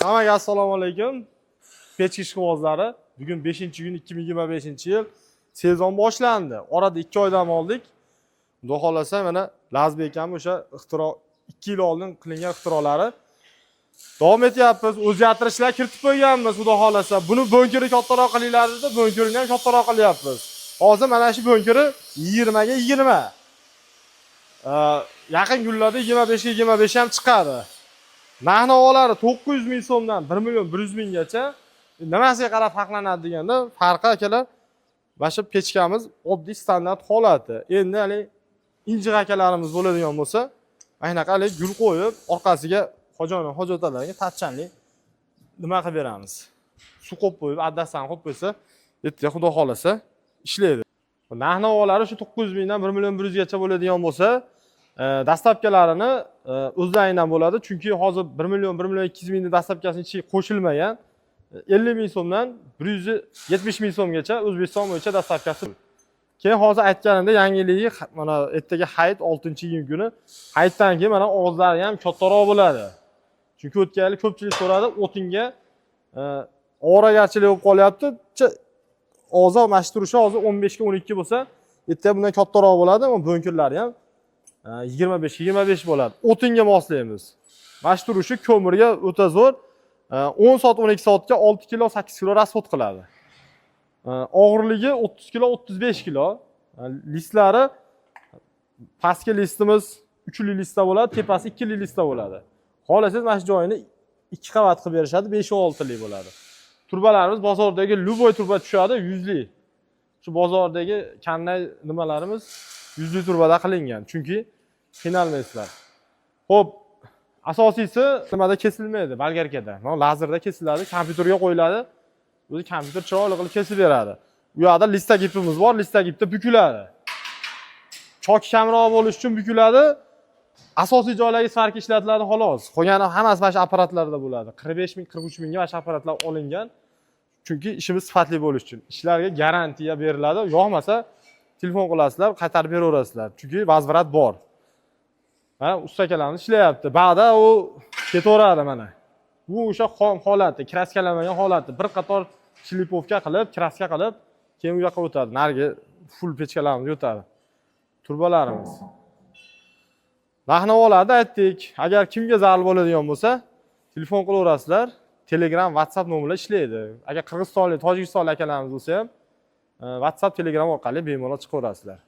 Hammaga assalomu alaykum. Pechki ishqibozlari. Bugun 5-kun 2025-yil. Sezon boshlandi. Orada 2 oydan oldik. Xudo xolasa mana Lazbek ham o'sha ixtiro 2 yil oldin qilingan ixtirolari davom etyapmiz. O'zgartirishlar kiritib qo'yganmiz, xudo xolasa. Buni bo'nkiri kattaroq qilinglar dedi, bo'nkirini ham kattaroq qilyapmiz. Hozir mana shu bo'nkiri 20 ga 20. Yaqin kunlarda 25 ga 25 ham chiqadi. Narx-navolari 900 ming so'mdan 1 million 100 minggacha. Nimasiga qarab farqlanadi deganda, farqi akalar, mana shu pechkamiz oddiy standart holati. Endi hali injiq akalarimiz bo'ladigan bo'lsa, aynaqa hali gul qo'yib, orqasiga hojotalarga tachchanli nima qilib beramiz. Suv qo'yib qo'yib, addasdan qo'yib qo'ysa, yerga xudo xolasa ishlaydi. Narx-navolari shu 900 mingdan 1 million 100 gacha bo'ladigan bo'lsa, dastlabkalarini o'zlaridan bo'ladi. Chunki hozir 1 million 200 mingning dastlabkasining ichiga qo'shilmagan 50 ming so'mdan 170 ming so'mgacha O'zbekiston bo'yicha dastlabkasi. Keyin hozir aytganimda yangiligi mana ertaga hayit 6-iyun kuni. Hayitdan keyin mana og'izlari ham kattaroq bo'ladi. Chunki o'tgan yil ko'pchilik so'radi, o'tinga ovoragarchilik bo'lib qolyapti. Og'zi mashturishi hozir 15 ga 12 bo'lsa, ertaga bundan kattaroq bo'ladi, ammo bo'nkirlari ham 25 bo'ladi. O'tinga moslaymiz. Mashturishi ko'mirga o'ta zo'r. 10 soat 12 soatga 6 kilo 8 kilo rasxod qiladi. Og'irligi 30 kilo 35 kilo. Listlari pastki listimiz 3 li listda bo'ladi, tepasi 2 li listda bo'ladi. Xohlasangiz mana shu joyini 2 qavat qilib berishadi, 5-6 li bo'ladi. Turbalarimiz bozordagi luboy turba tushadi 100 li. Shu bozordagi kanday nimalarimiz 100 li turbada qilingan. Chunki qiynalmaysizlar. Xo'p, asosiysi nimada kesilmaydi, bolgarkada. Mana lazerda kesiladi, kompyuterga qo'yiladi. O'zi kompyuter chiroyli qilib kesib beradi. Bu yerda listak ipimiz bor, listak ipda bukiladi. Chok kamroq bo'lish uchun bukiladi. Asosiy joylarga svarka ishlatiladi xolos. Qolgani hammasi mana shu apparatlarda bo'ladi. 45 ming, 43 mingga mana shu apparatlar olingan. Chunki ishimiz sifatli bo'lish uchun. Ishlarga garantiya beriladi. Yo'qmasa telefon qilasizlar, qaytarib beraverasizlar. Chunki vazvirat bor. Mana ustakalarimiz ishlayapti. Ba'da u ketaveradi mana. Bu o'sha xom holati, kraskalamagan holati. Bir qator shlipovka qilib, kraska qilib, keyin u yoqqa o'tadi. Narigi full pechkalarimiz o'tadi. Turbalarimiz. Narx-navolarni aytdik. Agar kimga zarur bo'ladigan bo'lsa, telefon qilaverasizlar. Telegram, WhatsApp nomerlar ishlaydi. Agar Qirg'izistonlik, Tojikistonlik akalarimiz bo'lsa ham, WhatsApp, Telegram orqali bemalol chiqaverasizlar.